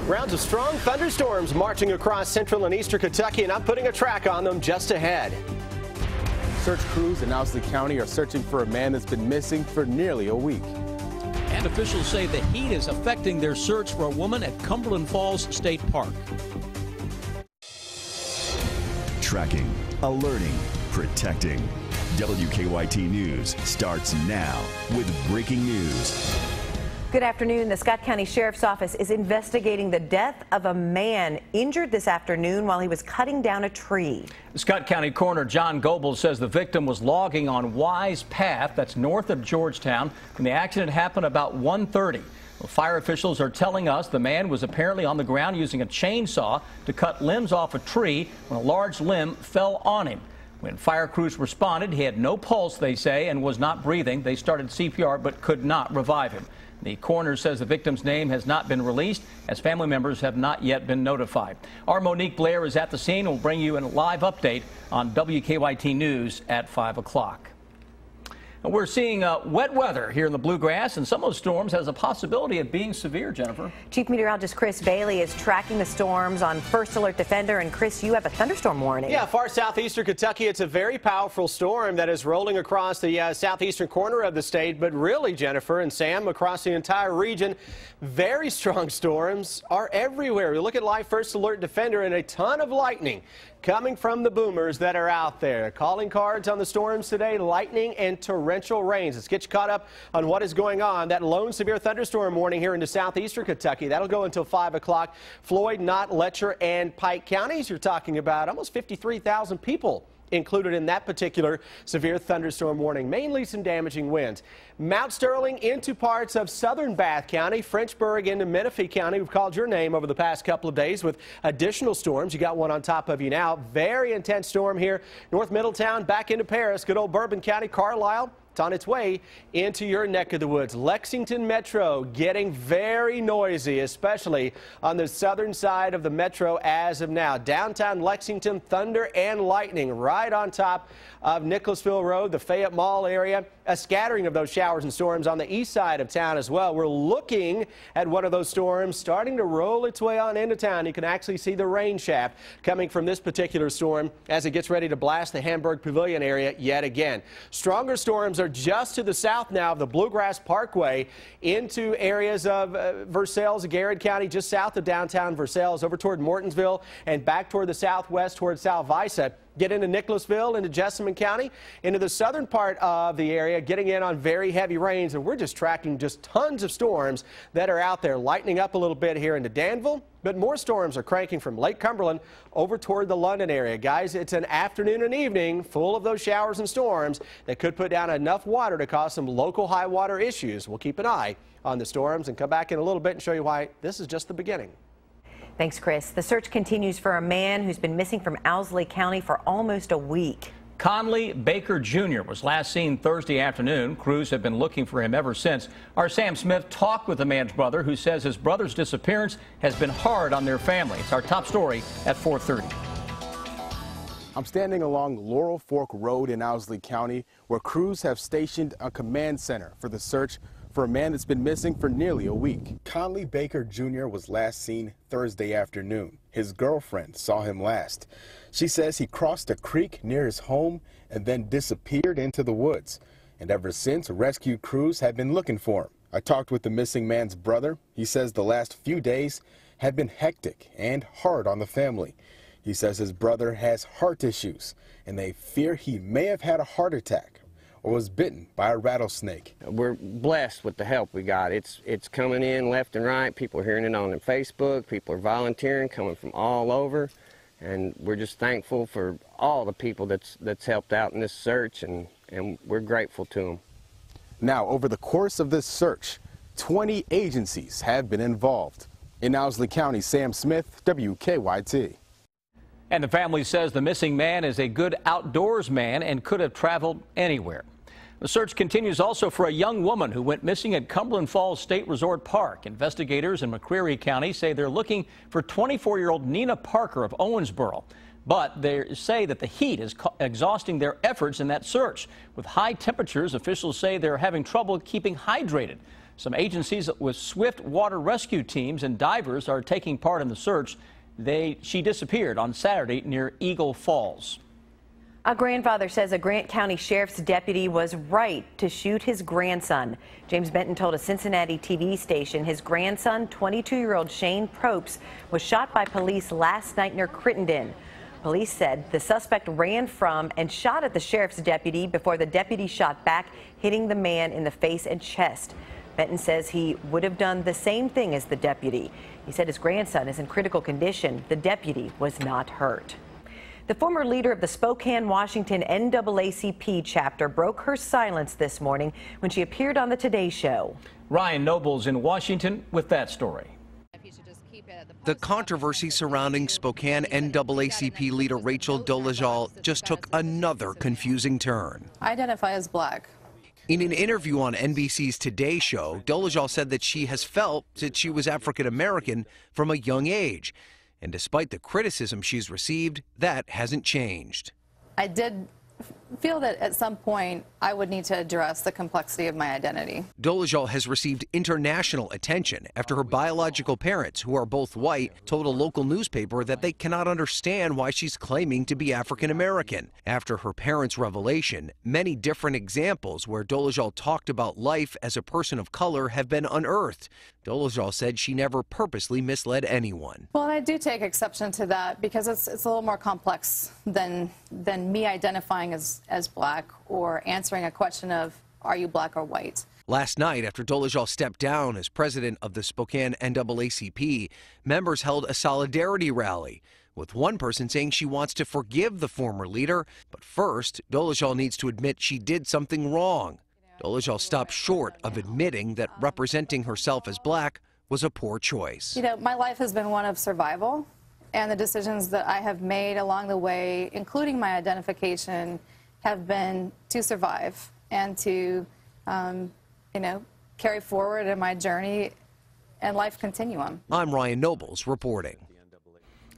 Rounds of strong thunderstorms marching across central and eastern Kentucky, and I'm putting a track on them just ahead. Search crews in Owsley County are searching for a man that's been missing for nearly a week. And officials say the heat is affecting their search for a woman at Cumberland Falls State Park. Tracking, alerting, protecting. WKYT News starts now with breaking news. Good afternoon. The Scott County Sheriff's Office is investigating the death of a man injured this afternoon while he was cutting down a tree. Scott County Coroner John Goebel says the victim was logging on Wise Path, that's north of Georgetown, when the accident happened about 1:30. Well, fire officials are telling us the man was apparently on the ground using a chainsaw to cut limbs off a tree when a large limb fell on him. When fire crews responded, he had no pulse, they say, and was not breathing. They started CPR but could not revive him. The coroner says the victim's name has not been released as family members have not yet been notified. Our Monique Blair is at the scene and will bring you a live update on WKYT News at 5 o'clock. We're seeing wet weather here in the Bluegrass, and some of those storms has a possibility of being severe, Jennifer. Chief Meteorologist Chris Bailey is tracking the storms on First Alert Defender. And Chris, you have a thunderstorm warning. Yeah, far southeastern Kentucky. It's a very powerful storm that is rolling across the southeastern corner of the state. But really, Jennifer and Sam, across the entire region, very strong storms are everywhere. We look at live First Alert Defender and a ton of lightning coming from the boomers that are out there. Calling cards on the storms today, lightning and torrential rains. Let's get you caught up on what is going on. That lone severe thunderstorm warning here into southeastern Kentucky. That'll go until 5 o'clock. Floyd, Knott, Letcher, and Pike counties. You're talking about almost 53,000 people included in that particular severe thunderstorm warning. Mainly some damaging winds. Mount Sterling into parts of southern Bath County, Frenchburg into Menifee County. We've called your name over the past couple of days with additional storms. You got one on top of you now. Very intense storm here. North Middletown back into Paris. Good old Bourbon County, Carlisle. It's on its way into your neck of the woods. Lexington Metro getting very noisy, especially on the southern side of the metro as of now. Downtown Lexington, thunder and lightning right on top of Nicholasville Road, the Fayette Mall area. A scattering of those showers and storms on the east side of town as well. We're looking at one of those storms starting to roll its way on into town. You can actually see the rain shaft coming from this particular storm as it gets ready to blast the Hamburg Pavilion area yet again. Stronger storms are just to the south now of the Bluegrass Parkway into areas of Versailles, Garrett County, just south of downtown Versailles, over toward Mortonsville and back toward the southwest toward Salvisa. Get into Nicholasville, into Jessamine County, into the southern part of the area, getting in on very heavy rains, and we're just tracking just tons of storms that are out there, lightening up a little bit here into Danville, but more storms are cranking from Lake Cumberland over toward the London area. Guys, it's an afternoon and evening full of those showers and storms that could put down enough water to cause some local high water issues. We'll keep an eye on the storms and come back in a little bit and show you why this is just the beginning. Thanks, Chris. The search continues for a man who's been missing from Owsley County for almost a week. Conley Baker Jr. was last seen Thursday afternoon. Crews have been looking for him ever since. Our Sam Smith talked with the man's brother, who says his brother's disappearance has been hard on their family. It's our top story at 4:30. I'm standing along Laurel Fork Road in Owsley County, where crews have stationed a command center for the search for a man that's been missing for nearly a week. Conley Baker Jr. was last seen Thursday afternoon. His girlfriend saw him last. She says he crossed a creek near his home and then disappeared into the woods. And ever since, rescue crews have been looking for him. I talked with the missing man's brother. He says the last few days have been hectic and hard on the family. He says his brother has heart issues and they fear he may have had a heart attack or was bitten by a rattlesnake. We're blessed with the help we got. It's coming in left and right. People are hearing it on Facebook. People are volunteering, coming from all over. And we're just thankful for all the people that's helped out in this search, and we're grateful to them. Now, over the course of this search, 20 agencies have been involved. In Owsley County, Sam Smith, WKYT. And the family says the missing man is a good outdoors man and could have traveled anywhere. The search continues also for a young woman who went missing at Cumberland Falls State Resort Park. Investigators in McCreary County say they're looking for 24-year-old Nina Parker of Owensboro. But they say that the heat is exhausting their efforts in that search. With high temperatures, officials say they're having trouble keeping hydrated. Some agencies with swift water rescue teams and divers are taking part in the search. She disappeared on Saturday near Eagle Falls. A grandfather says a Grant County Sheriff's deputy was right to shoot his grandson. James Benton told a Cincinnati TV station his grandson, 22-year-old Shane Propes, was shot by police last night near Crittenden. Police said the suspect ran from and shot at the sheriff's deputy before the deputy shot back, hitting the man in the face and chest. Benton says he would have done the same thing as the deputy. He said his grandson is in critical condition. The deputy was not hurt. The former leader of the Spokane, Washington NAACP chapter broke her silence this morning when she appeared on the Today Show. Ryan Nobles in Washington with that story. The controversy surrounding Spokane NAACP leader Rachel Dolezal just took another confusing turn. I identify as black. In an interview on NBC's Today Show, Dolezal said that she has felt that she was African American from a young age. And despite the criticism she's received, that hasn't changed. I did feel that at some point I would need to address the complexity of my identity. Dolezal has received international attention after her biological parents, who are both white, told a local newspaper that they cannot understand why she's claiming to be African American. After her parents' revelation, many different examples where Dolezal talked about life as a person of color have been unearthed. Dolezal said she never purposely misled anyone. Well, I do take exception to that because it's a little more complex than me identifying as black or answering a question of are you black or white. Last night, after Dolezal stepped down as president of the Spokane NAACP, members held a solidarity rally, with one person saying she wants to forgive the former leader. But first, Dolezal needs to admit she did something wrong. Dolezal stopped short of admitting that representing herself as black was a poor choice. You know, my life has been one of survival, and the decisions that I have made along the way, including my identification, have been to survive and to, you know, carry forward in my journey and life continuum. I'm Ryan Nobles reporting.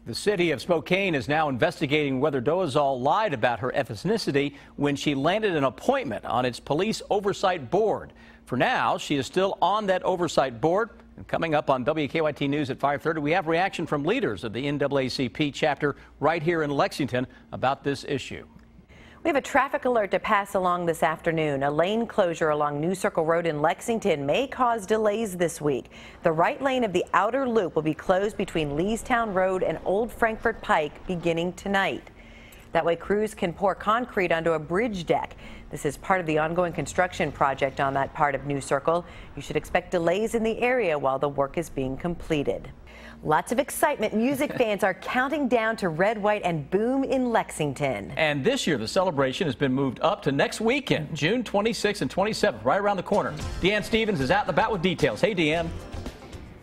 The city of Spokane is now investigating whether Dolezal lied about her ethnicity when she landed an appointment on its police oversight board. For now, she is still on that oversight board. And coming up on WKYT News at 5:30, we have reaction from leaders of the NAACP chapter right here in Lexington about this issue. We have a traffic alert to pass along this afternoon. A lane closure along New Circle Road in Lexington may cause delays this week. The right lane of the outer loop will be closed between Leestown Road and Old Frankfort Pike beginning tonight. That way crews can pour concrete onto a bridge deck. This is part of the ongoing construction project on that part of New Circle. You should expect delays in the area while the work is being completed. Lots of excitement. Music fans are counting down to Red, White, and Boom in Lexington. And this year, the celebration has been moved up to next weekend, June 26th and 27th, right around the corner. Deanne Stevens is out and about with details. Hey, Deanne.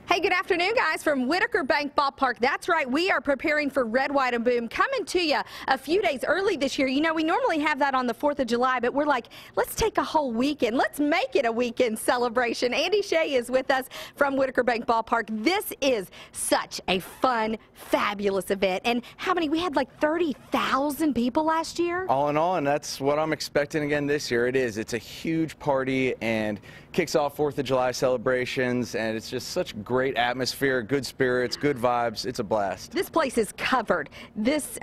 Hey, good afternoon, guys, from Whitaker Bank Ballpark. That's right, we are preparing for Red, White, and Boom, coming to you a few days early this year. You know, we normally have that on the 4th of July, but we're like, let's take a whole weekend. Let's make it a weekend celebration. Andy Shea is with us from Whitaker Bank Ballpark. This is such a fun, fabulous event. And how many? We had like 30,000 people last year. All in all, and that's what I'm expecting again this year. It's a huge party and kicks off 4th of July celebrations, and it's just such great atmosphere, good spirits, good vibes. It's a blast. This place is covered. This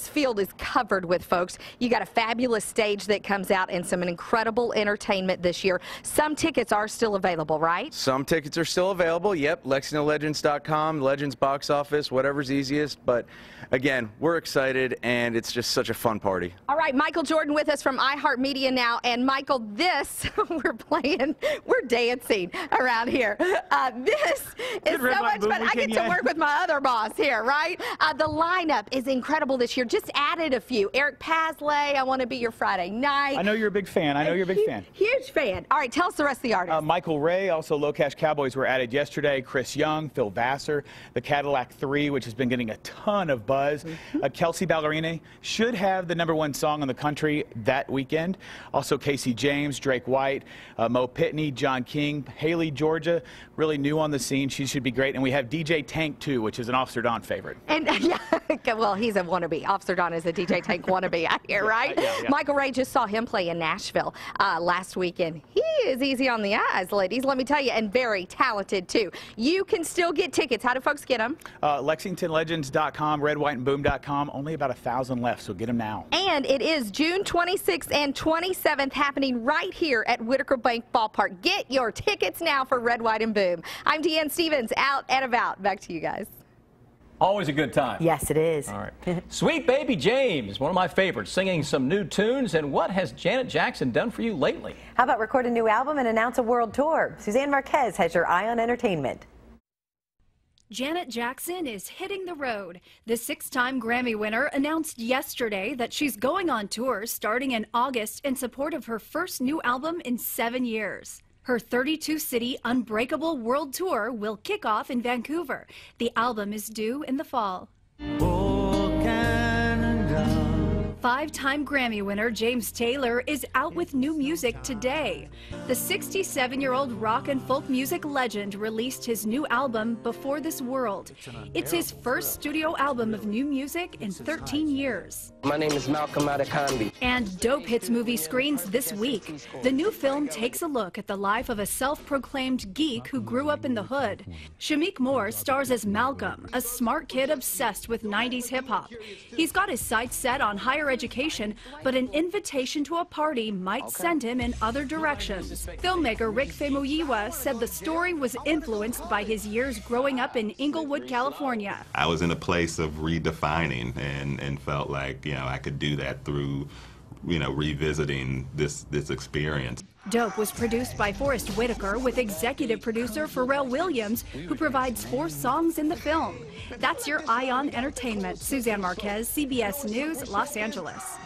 field is covered with folks. You got a fabulous stage that comes out and some incredible entertainment this year. Some tickets are still available, right? Some tickets are still available. Yep, LexingtonLegends.com, Legends box office, whatever's easiest. But again, we're excited, and it's just such a fun party. All right, Michael Jordan with us from iHeartMedia now. And Michael, this, we're dancing around here. This is so much fun. I get to work with my other boss here, right? The lineup is incredible this year. Just added a few. Eric Pasley, I Want to Be Your Friday Night. I know you're a big fan. Huge fan. All right, tell us the rest of the artists. Michael Ray, also Low Cash Cowboys were added yesterday. Chris Young, Phil Vassar, the Cadillac 3, which has been getting a ton of buzz. Kelsey Ballerini should have the #1 song in the country that weekend. Also Casey James, Drake White, Mo Pitney, John King, Haley Georgia, really new on the scene. She should be great. And we have DJ Tank, too, which is an Officer Don favorite. And yeah, Well, he's a wannabe. Officer Don is a DJ Tank wannabe out here, right? Yeah. Michael Ray just saw him play in Nashville last weekend. He is easy on the eyes, ladies, let me tell you, and very talented, too. You can still get tickets. How do folks get them? LexingtonLegends.com, redwhiteandboom.com. Only about 1,000 left, so get them now. And it is June 26th and 27th happening right here at Whitaker Bank Ballpark. Get your tickets now for Red, White, and Boom. I'm Deanne Stevens, out and about. Back to you guys. Always a good time. Yes, it is. All right. Sweet Baby James, one of my favorites, singing some new tunes. And what has Janet Jackson done for you lately? How about record a new album and announce a world tour? Suzanne Marquez has your eye on entertainment. Janet Jackson is hitting the road. The 6-time Grammy winner announced yesterday that she's going on tour starting in August in support of her first new album in 7 years. Her 32-city Unbreakable World Tour will kick off in Vancouver. The album is due in the fall. 5-time Grammy winner James Taylor is out with new music today. The 67-year-old rock and folk music legend released his new album, Before This World. It's his first studio album of new music in 13 years. My name is Malcolm Adekanbi. And Dope hits movie screens this week. The new film takes a look at the life of a self-proclaimed geek who grew up in the hood. Shamik Moore stars as Malcolm, a smart kid obsessed with 90s hip-hop. He's got his sights set on higher education, but an invitation to a party might send him in other directions. Filmmaker Rick Famuyiwa said the story was influenced by his years growing up in Inglewood, California. I was in a place of redefining and felt like, I could do that through, revisiting this experience. Dope was produced by Forrest Whitaker with executive producer Pharrell Williams, who provides 4 songs in the film. That's your Eye on Entertainment. Suzanne Marquez, CBS News, Los Angeles.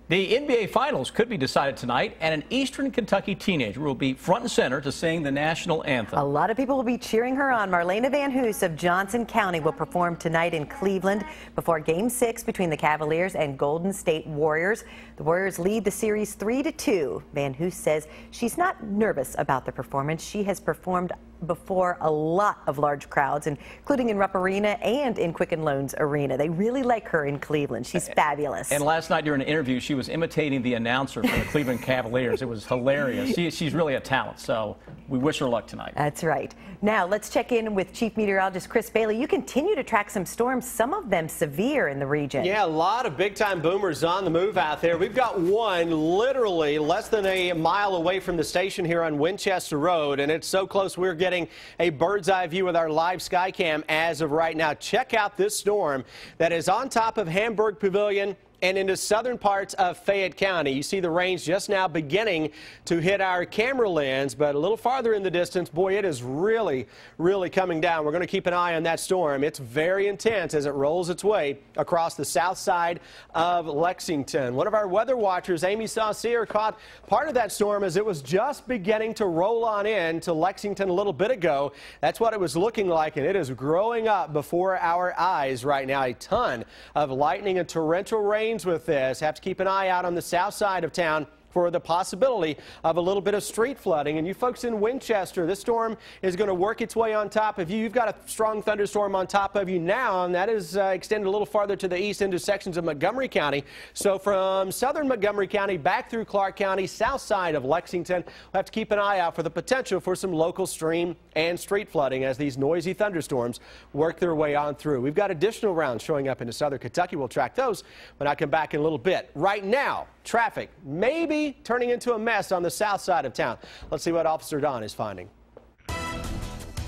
The NBA Finals could be decided tonight, and an Eastern Kentucky teenager will be front and center to sing the national anthem. A lot of people will be cheering her on. Marlena Van Hoos of Johnson County will perform tonight in Cleveland before Game 6 between the Cavaliers and Golden State Warriors. The Warriors lead the series 3-2. Van Hoos says she's not nervous about the performance. She has performed before a lot of large crowds, including in Rupp Arena and in Quicken Loans Arena. They really like her in Cleveland. She's fabulous. And last night during an interview, she was imitating the announcer for the Cleveland Cavaliers. It was hilarious. She's really a talent, so we wish her luck tonight. That's right. Now let's check in with Chief Meteorologist Chris Bailey. You continue to track some storms, some of them severe in the region. Yeah, a lot of big-time boomers on the move out there. We've got one literally less than a mile away from the station here on Winchester Road, and it's so close we're getting a bird's eye view with our live sky cam as of right now. Check out this storm that is on top of Hamburg Pavilion and into southern parts of Fayette County. You see the rains just now beginning to hit our camera lens, but a little farther in the distance, boy, it is really, really coming down. We're going to keep an eye on that storm. It's very intense as it rolls its way across the south side of Lexington. One of our weather watchers, Amy Saucier, caught part of that storm as it was just beginning to roll on in to Lexington a little bit ago. That's what it was looking like, and it is growing up before our eyes right now. A ton of lightning and torrential rain with this. Have to keep an eye out on the south side of town for the possibility of a little bit of street flooding. And you folks in Winchester, this storm is going to work its way on top of you. You've got a strong thunderstorm on top of you now, and that is extended a little farther to the east into sections of Montgomery County. So from southern Montgomery County back through Clark County, south side of Lexington, we'll have to keep an eye out for the potential for some local stream and street flooding as these noisy thunderstorms work their way on through. We've got additional rounds showing up into southern Kentucky. We'll track those when I come back in a little bit. Right now, traffic maybe turning into a mess on the south side of town. Let's see what Officer Don is finding.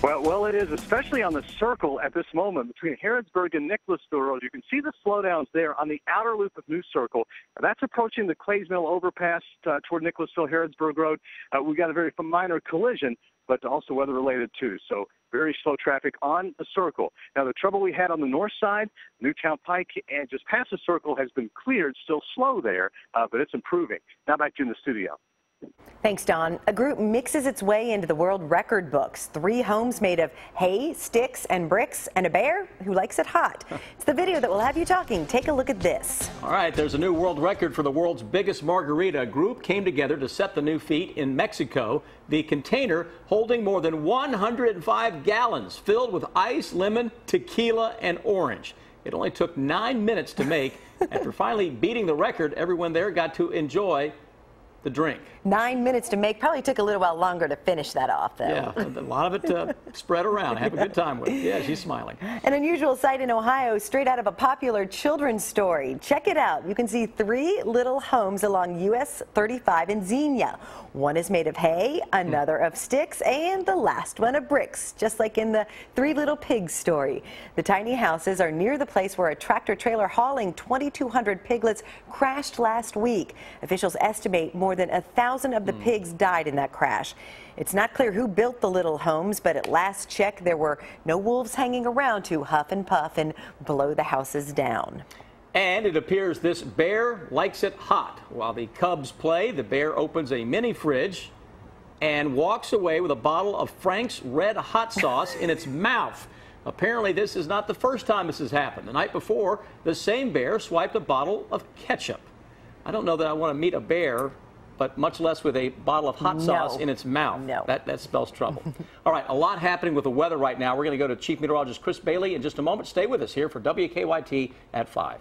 Well, it is, especially on the circle at this moment between Harrodsburg and Nicholasville Road. You can see the slowdowns there on the outer loop of New Circle. That's approaching the Clays Mill overpass toward Nicholasville, Harrodsburg Road. We got a very minor collision, but also weather-related too. So very slow traffic on the circle. Now, the trouble we had on the north side, Newtown Pike, and just past the circle has been cleared. Still slow there, but it's improving. Now back to you in the studio. Thanks, Don. A group mixes its way into the world record books. 3 homes made of hay, sticks, and bricks, and a bear who likes it hot. It's the video that will have you talking. Take a look at this. All right, there's a new world record for the world's biggest margarita. A group came together to set the new feat in Mexico. The container holding more than 105 gallons filled with ice, lemon, tequila, and orange. It only took 9 minutes to make. After finally beating the record, everyone there got to enjoy the drink. 9 minutes to make. Probably took a little while longer to finish that off, though. Yeah, a lot of it spread around. Have a good time with it. Yeah, she's smiling. An unusual sight in Ohio, straight out of a popular children's story. Check it out. You can see 3 little homes along US 35 in Xenia. One is made of hay, another of sticks, and the last one of bricks, just like in the 3 Little Pigs story. The tiny houses are near the place where a tractor trailer hauling 2,200 piglets crashed last week. Officials estimate more than 1,000 of the pigs died in that crash. It's not clear who built the little homes, but at last check, there were no wolves hanging around to huff and puff and blow the houses down. And it appears this bear likes it hot. While the cubs play, the bear opens a mini fridge and walks away with a bottle of Frank's Red Hot Sauce in its mouth. Apparently, this is not the first time this has happened. The night before, the same bear swiped a bottle of ketchup. I don't know that I want to meet a bear, but much less with a bottle of hot sauce in its mouth. No. That spells trouble. All right, a lot happening with the weather right now. We're going to go to Chief Meteorologist Chris Bailey in just a moment. Stay with us here for WKYT at 5.